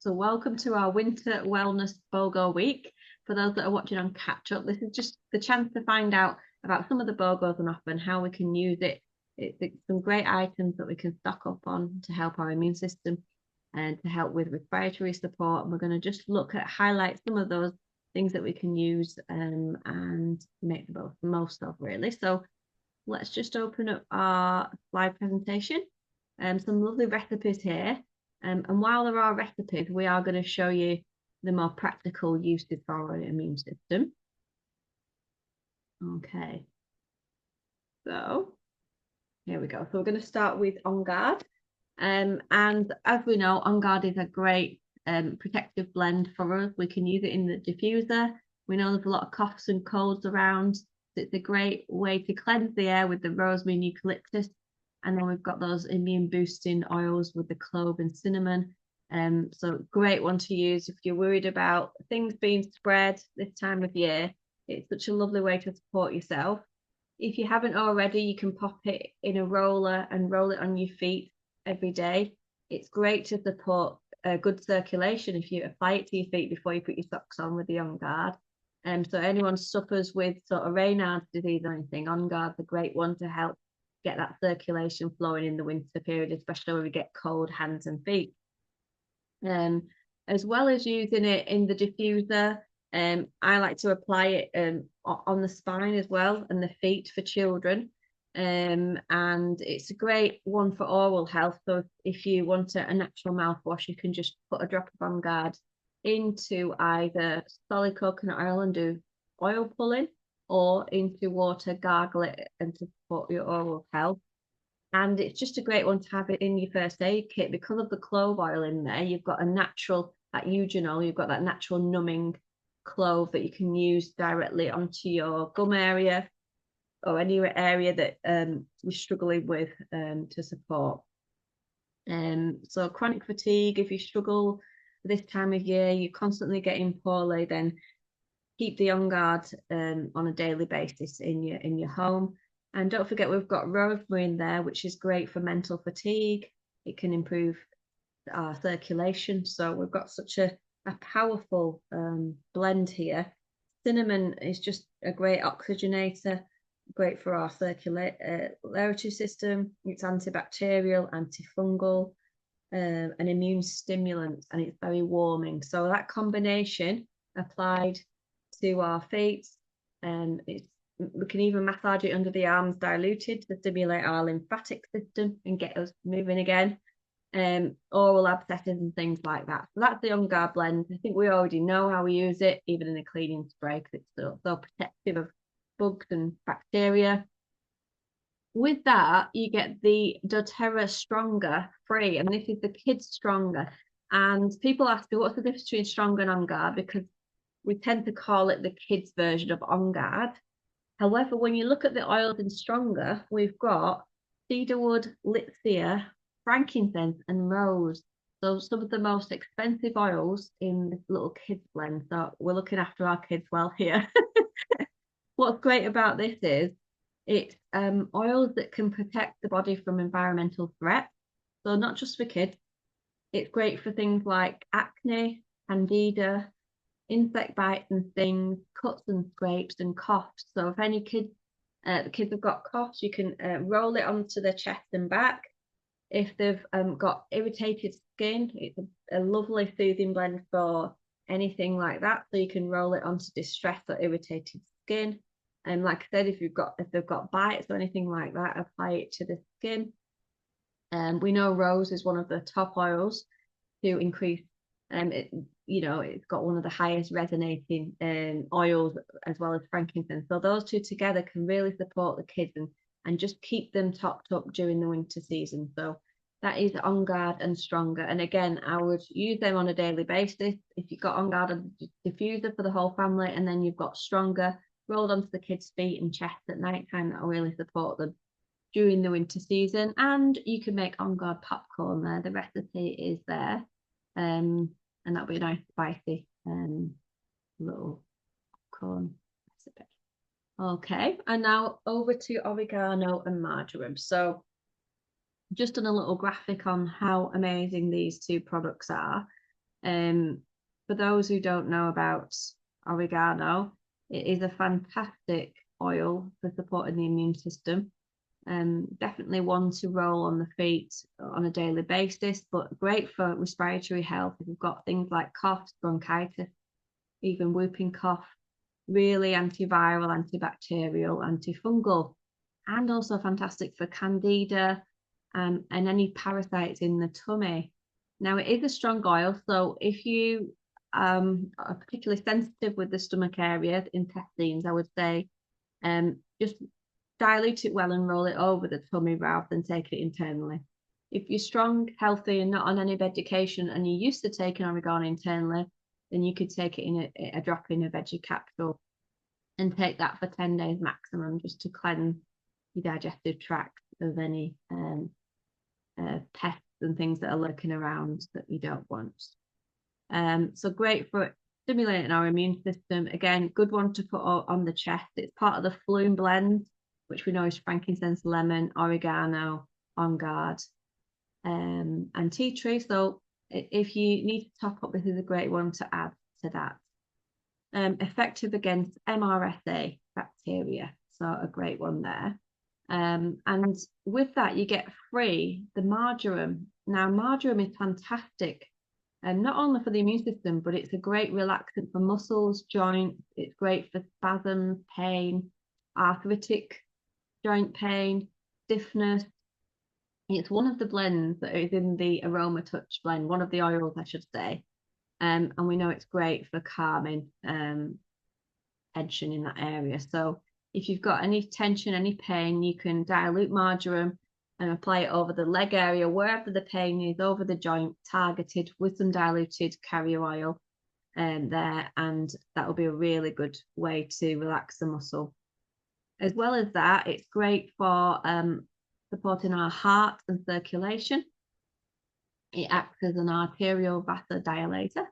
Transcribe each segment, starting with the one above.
So welcome to our Winter Wellness BOGO week. For those that are watching on catch up, this is just the chance to find out about some of the BOGOs and often how we can use it. It's some great items that we can stock up on to help our immune system and to help with respiratory support. And we're going to just look at highlight some of those things that we can use and make the most of, really. So let's just open up our slide presentation. Some lovely recipes here. And while there are recipes, we are going to show you the more practical uses for our immune system. Okay, so here we go. So we're going to start with On Guard. And as we know, On Guard is a great protective blend for us. We can use it in the diffuser. We know there's a lot of coughs and colds around. So it's a great way to cleanse the air with the rosemary and eucalyptus. And then we've got those immune boosting oils with the clove and cinnamon. So great one to use if you're worried about things being spread this time of year. It's such a lovely way to support yourself. If you haven't already, you can pop it in a roller and roll it on your feet every day. It's great to support good circulation if you apply it to your feet before you put your socks on with the On Guard. So anyone suffers with sort of Raynaud's disease or anything, On Guard's a great one to help get that circulation flowing in the winter period, especially when we get cold hands and feet. As well as using it in the diffuser, I like to apply it on the spine as well and the feet for children. And it's a great one for oral health. So if you want a natural mouthwash, you can just put a drop of On Guard into either solid coconut oil and do oil pulling, or into water, gargle it, and to support your oral health. And it's just a great one to have it in your first aid kit because of the clove oil in there. You've got a natural, that eugenol, you've got that natural numbing clove that you can use directly onto your gum area or any area that you're struggling with to support. So chronic fatigue, if you struggle this time of year, you're constantly getting poorly, then keep the On Guard on a daily basis in your home. And don't forget, we've got rosemary in there, which is great for mental fatigue. It can improve our circulation. So we've got such a powerful blend here. Cinnamon is just a great oxygenator, great for our circulatory system. It's antibacterial, antifungal, an immune stimulant, and it's very warming. So that combination applied to our feet, and we can even massage it under the arms diluted to stimulate our lymphatic system and get us moving again. Oral abscesses and things like that. So that's the On Guard blend. I think we already know how we use it, even in a cleaning spray, because it's so protective of bugs and bacteria. With that, you get the doTERRA Stronger free, and this is the Kids Stronger. And people ask me, what's the difference between Stronger and On Guard? Because we tend to call it the kids version of On Guard. However, when you look at the oils in Stronger, we've got cedarwood, litsea, frankincense, and rose. So some of the most expensive oils in this little kids blend. So we're looking after our kids well here. What's great about this is it's oils that can protect the body from environmental threats. So not just for kids. It's great for things like acne, candida, insect bites and stings, cuts and scrapes, and coughs. So if any kids, the kids have got coughs, you can roll it onto their chest and back. If they've got irritated skin, it's a lovely soothing blend for anything like that. So you can roll it onto distressed or irritated skin. And like I said, if they've got bites or anything like that, apply it to the skin. We know rose is one of the top oils to increase. It's got one of the highest resonating oils, as well as frankincense. So those two together can really support the kids and just keep them topped up during the winter season. So that is On Guard and Stronger. And again, I would use them on a daily basis. If you've got On Guard and diffuser for the whole family, and then you've got Stronger rolled onto the kids' feet and chest at night time, that will really support them during the winter season. And you can make On Guard popcorn there. The recipe is there. And that'll be a nice spicy little popcorn recipe. Okay, and now over to oregano and marjoram. So just done a little graphic on how amazing these two products are. For those who don't know about oregano, it is a fantastic oil for supporting the immune system. Definitely one to roll on the feet on a daily basis, but great for respiratory health. If you've got things like coughs, bronchitis, even whooping cough, really antiviral, antibacterial, antifungal, and also fantastic for candida and any parasites in the tummy. Now, it is a strong oil, so if you are particularly sensitive with the stomach area, intestines, I would say just dilute it well and roll it over the tummy rather than take it internally. If you're strong, healthy, and not on any medication and you're used to taking oregano internally, then you could take it in a drop in a veggie capsule and take that for 10 days maximum just to cleanse your digestive tract of any pests and things that are lurking around that you don't want. So great for stimulating our immune system. Again, good one to put on the chest. It's part of the Flume blend, which we know is frankincense, lemon, oregano, on guard, and tea tree. So if you need to top up, this is a great one to add to that. Effective against MRSA bacteria, so a great one there. And with that, you get free the marjoram. Now, marjoram is fantastic, and not only for the immune system, but it's a great relaxant for muscles, joints. It's great for spasms, pain, arthritic joint pain, stiffness. It's one of the blends that is in the Aroma Touch blend, one of the oils, I should say. And we know it's great for calming tension in that area. So if you've got any tension, any pain, you can dilute marjoram and apply it over the leg area, wherever the pain is, over the joint, targeted with some diluted carrier oil there. And that will be a really good way to relax the muscle. As well as that, it's great for supporting our heart and circulation. It acts as an arterial vasodilator.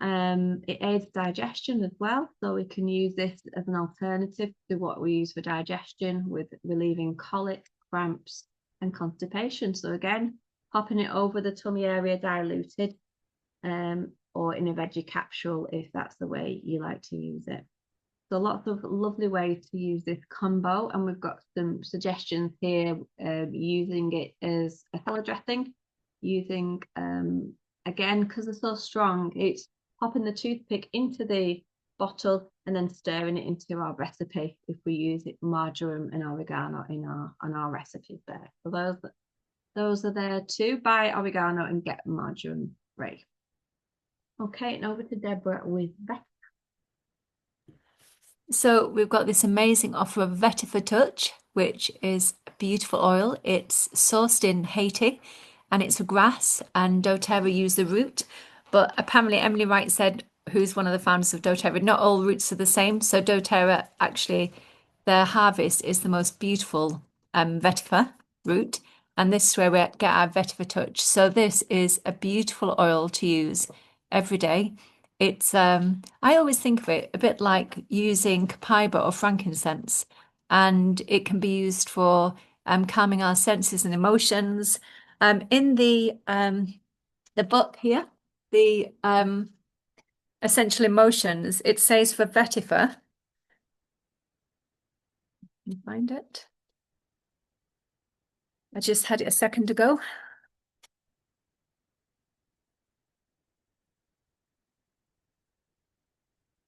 It aids digestion as well, so we can use this as an alternative to what we use for digestion, with relieving colic, cramps, and constipation. So again, popping it over the tummy area diluted, or in a veggie capsule if that's the way you like to use it. So lots of lovely ways to use this combo, and we've got some suggestions here, using it as a salad dressing, using again, because they're so strong, it's popping the toothpick into the bottle and then stirring it into our recipe if we use it marjoram and oregano on our recipes there. So those are there too. Buy oregano and get marjoram free. Okay, and over to Deborah with Vetiver. So we've got this amazing offer of Vetiver Touch, which is a beautiful oil. It's sourced in Haiti and it's a grass, and doTERRA use the root. But apparently Emily Wright said, who's one of the founders of doTERRA, not all roots are the same. So doTERRA, actually, their harvest is the most beautiful vetiver root. And this is where we get our Vetiver Touch. So this is a beautiful oil to use every day. It's I always think of it a bit like using copaiba or frankincense, and it can be used for calming our senses and emotions. In the book here, the Essential Emotions, it says for vetiver, can you find it? I just had it a second ago.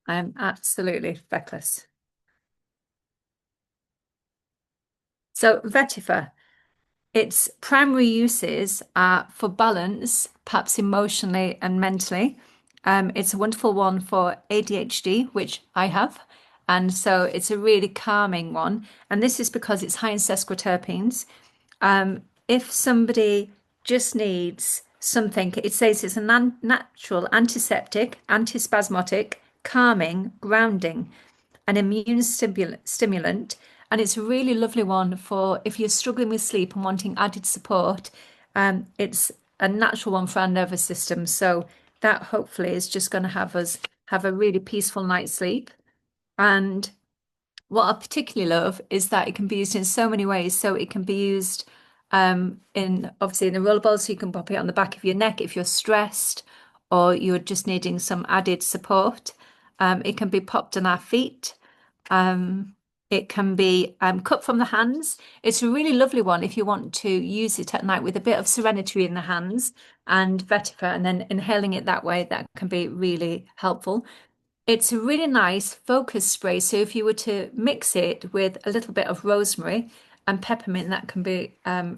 I'm absolutely feckless. So vetiver, its primary uses are for balance, perhaps emotionally and mentally. It's a wonderful one for ADHD, which I have. And so it's a really calming one. And this is because it's high in sesquiterpenes. If somebody just needs something, it says it's a natural antiseptic, antispasmodic, calming, grounding, an immune stimulant. And it's a really lovely one for if you're struggling with sleep and wanting added support. It's a natural one for our nervous system. So that hopefully is just going to have us have a really peaceful night's sleep. And what I particularly love is that it can be used in so many ways. So it can be used in obviously in the rollerball, so you can pop it on the back of your neck if you're stressed, or you're just needing some added support. It can be popped on our feet. It can be cut from the hands. It's a really lovely one if you want to use it at night with a bit of serenity in the hands and vetiver, and then inhaling it that way, that can be really helpful. It's a really nice focus spray. So if you were to mix it with a little bit of rosemary and peppermint, that can be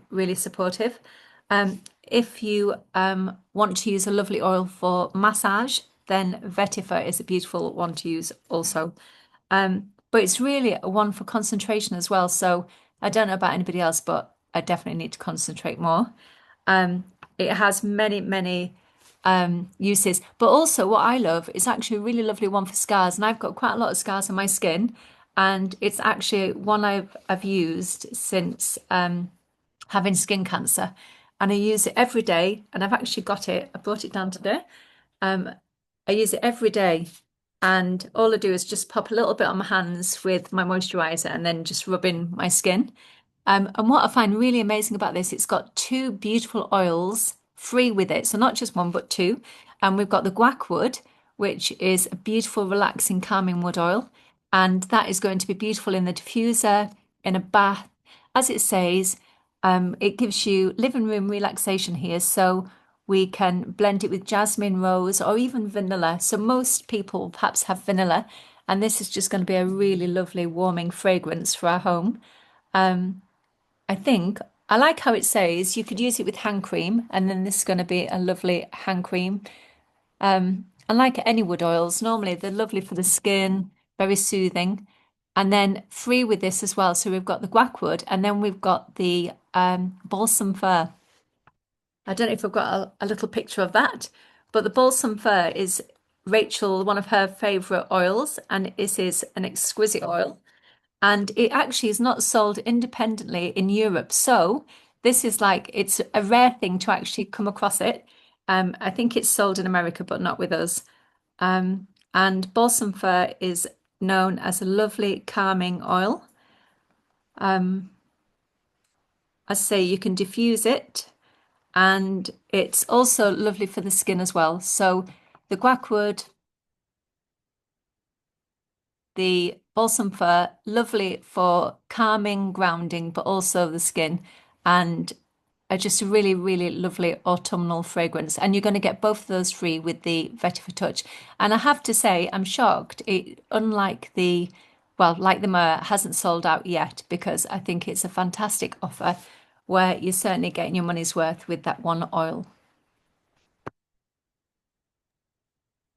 really supportive. If you want to use a lovely oil for massage, then vetiver is a beautiful one to use also. But it's really a one for concentration as well. So I don't know about anybody else, but I definitely need to concentrate more. It has many, many uses. But also, what I love is actually a really lovely one for scars. And I've got quite a lot of scars on my skin, and it's actually one I've used since having skin cancer, and I use it every day. And I've actually got it. I brought it down today. I use it every day, and all I do is just pop a little bit on my hands with my moisturizer, and then just rub in my skin. And what I find really amazing about this, it's got two beautiful oils free with it. So not just one, but two. And we've got the Guaiacwood, which is a beautiful, relaxing, calming wood oil. And that is going to be beautiful in the diffuser, in a bath. As it says, it gives you living room relaxation here. So we can blend it with jasmine, rose, or even vanilla. So most people perhaps have vanilla. And this is just going to be a really lovely, warming fragrance for our home. I think I like how it says you could use it with hand cream, and then this is going to be a lovely hand cream. And like any wood oils, normally they're lovely for the skin, very soothing. And then free with this as well. So we've got the guaiacwood, and then we've got the balsam fir. I don't know if I've got a little picture of that, but the balsam fir is Rachel, one of her favorite oils, and this is an exquisite oil. And it actually is not sold independently in Europe. So this is like, it's a rare thing to actually come across it. I think it's sold in America, but not with us. And balsam fir is known as a lovely calming oil. I say you can diffuse it, and it's also lovely for the skin as well. So the guaiacwood, the balsam fir, lovely for calming, grounding, but also the skin, and just a really, really lovely autumnal fragrance. And you're going to get both of those free with the Vetiver Touch. And I have to say, I'm shocked. It, unlike the, well, like the Myrrh, hasn't sold out yet, because I think it's a fantastic offer where you're certainly getting your money's worth with that one oil.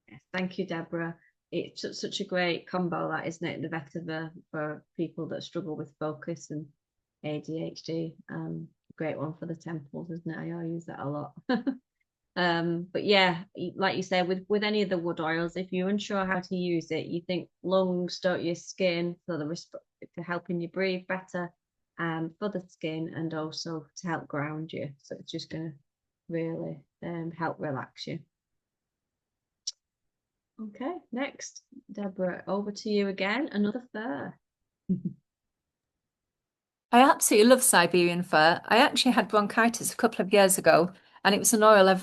Yes, thank you, Deborah. It's such a great combo, that isn't it? The vetiver for people that struggle with focus and ADHD. Great one for the temples, isn't it? I use that a lot. But yeah, like you said, with any of the wood oils, if you're unsure how to use it, you think lungs, don't you, skin, for the for helping you breathe better, for the skin, and also to help ground you. So it's just gonna really help relax you. Okay, next, Deborah, over to you again. Another fur. I absolutely love Siberian fir. I actually had bronchitis a couple of years ago, and it was an oil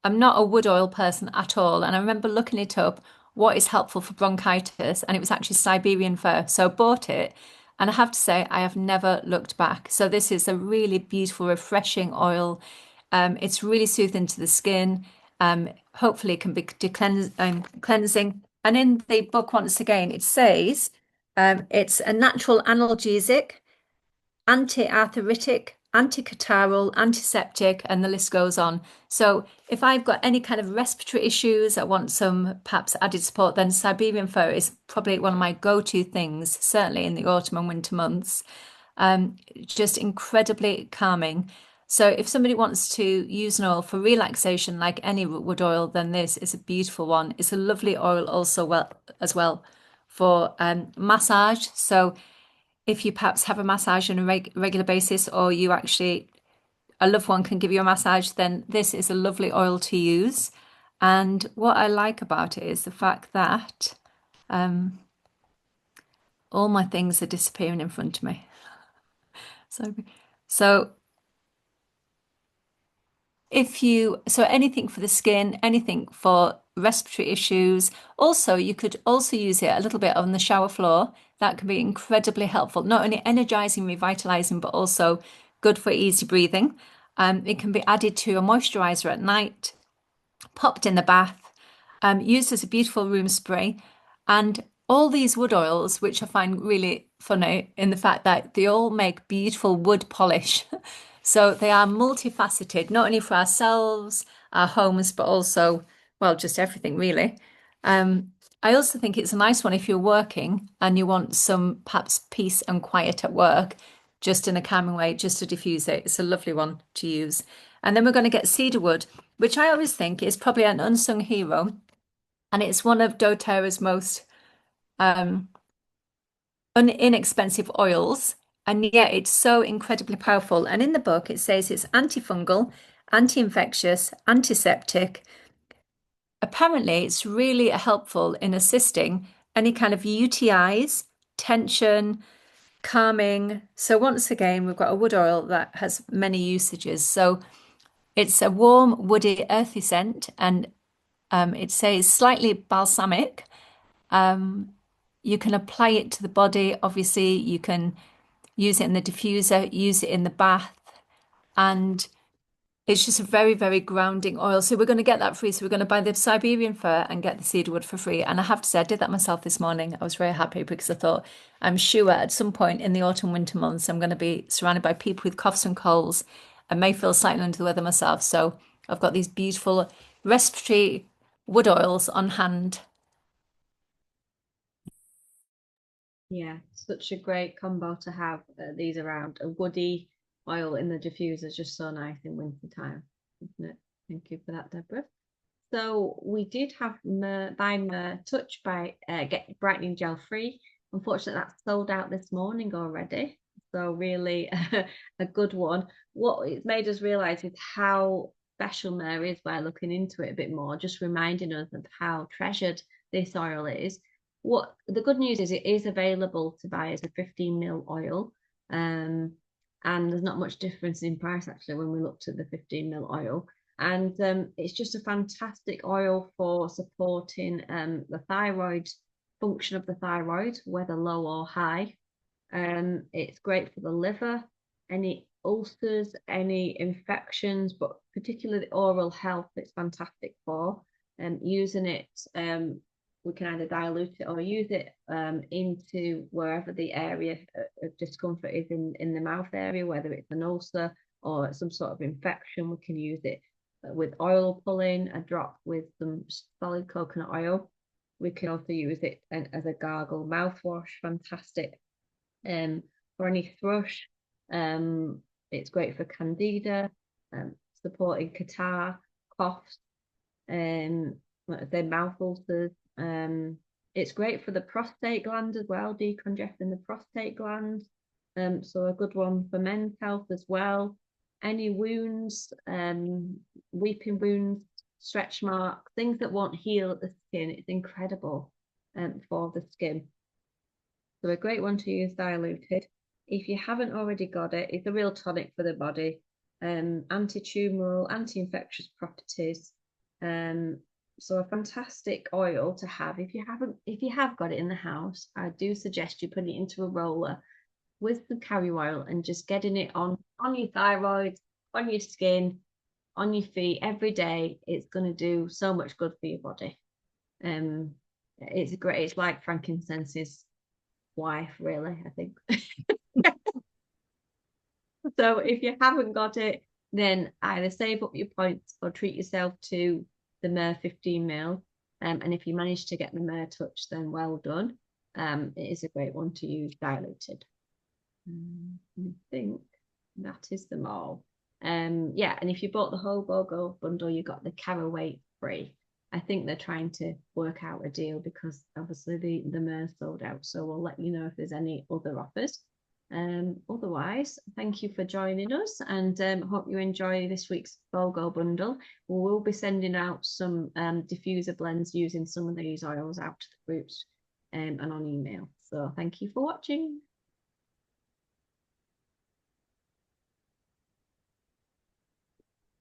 I'm not a wood oil person at all. And I remember looking it up, what is helpful for bronchitis, and it was actually Siberian fir. So I bought it, and I have to say, I have never looked back. So this is a really beautiful, refreshing oil. It's really soothing to the skin. Hopefully, it can be cleansing. And in the book, once again, it says it's a natural analgesic, anti-arthritic, anti-catarrhal, antiseptic, and the list goes on. So if I've got any kind of respiratory issues, I want some perhaps added support, then Siberian fir is probably one of my go-to things, certainly in the autumn and winter months. Just incredibly calming. So if somebody wants to use an oil for relaxation, like any wood oil, then this is a beautiful one. It's a lovely oil also as well for massage. So if you perhaps have a massage on a regular basis, or you actually, a loved one can give you a massage, then this is a lovely oil to use. And what I like about it is the fact that all my things are disappearing in front of me. So, so So anything for the skin, anything for respiratory issues. Also, you could also use it a little bit on the shower floor. That can be incredibly helpful, not only energizing, revitalizing, but also good for easy breathing. It can be added to a moisturizer at night, popped in the bath, used as a beautiful room spray. And all these wood oils, which I find really funny in the fact that they all make beautiful wood polish. So they are multifaceted, not only for ourselves, our homes, but also, well, just everything really. I also think it's a nice one if you're working and you want some perhaps peace and quiet at work, just in a calming way, just to diffuse it. It's a lovely one to use. And then we're going to get cedarwood, which I always think is probably an unsung hero. And it's one of doTERRA's most um, inexpensive oils. And yet it's so incredibly powerful. And in the book, it says it's antifungal, anti-infectious, antiseptic. Apparently, it's really helpful in assisting any kind of UTIs, tension, calming. So once again, we've got a wood oil that has many usages. So it's a warm, woody, earthy scent, and it says slightly balsamic. You can apply it to the body. Obviously, you can use it in the diffuser, use it in the bath, and it's just a very, very grounding oil. So we're going to get that free. So we're going to buy the Siberian fir and get the cedarwood for free. And I have to say, I did that myself this morning. I was very happy because I thought, I'm sure at some point in the autumn, winter months, I'm going to be surrounded by people with coughs and colds. I may feel slightly under the weather myself. So I've got these beautiful respiratory wood oils on hand. Yeah, such a great combo to have these around. A woody oil in the diffuser is just so nice in winter time, isn't it? Thank you for that, Deborah. So we did have by Myrrh Touch by Get Brightening Gel Free. Unfortunately, that's sold out this morning already. So really a good one. What it's made us realise is how special Myrrh is by looking into it a bit more, just reminding us of how treasured this oil is. What the good news is, it is available to buy as a 15 ml oil. And there's not much difference in price actually when we looked at the 15 ml oil. And it's just a fantastic oil for supporting the thyroid function of the thyroid, whether low or high. It's great for the liver, any ulcers, any infections, but particularly oral health, it's fantastic for. Using it, we can either dilute it or use it into wherever the area of discomfort is in the mouth area, whether it's an ulcer or some sort of infection. We can use it with oil pulling, a drop with some solid coconut oil. We can also use it as a gargle mouthwash, fantastic. For any thrush, it's great for candida, supporting catarrh, coughs, like I said, mouth ulcers. It's great for the prostate gland as well, decongesting the prostate gland. So a good one for men's health as well. Any wounds, weeping wounds, stretch marks, things that won't heal at the skin. It's incredible for the skin. So a great one to use diluted. If you haven't already got it, it's a real tonic for the body. Anti-tumoral, anti-infectious properties. So a fantastic oil to have. If you have got it in the house, I do suggest you put it into a roller with some carrier oil and just getting it on your thyroid, on your skin, on your feet every day. It's going to do so much good for your body. It's great. It's like frankincense's wife, really, I think. So if you haven't got it, then either save up your points or treat yourself to the Myrrh 15 ml. And if you manage to get the Myrrh Touch, then well done. It is a great one to use diluted. I think that is them all. Yeah, and if you bought the whole BOGO bundle, you got the caraway free. I think they're trying to work out a deal because obviously the Myrrh sold out. So we'll let you know if there's any other offers. Otherwise, thank you for joining us, and hope you enjoy this week's BOGO bundle. We will be sending out some diffuser blends using some of these oils out to the groups and on email. So thank you for watching.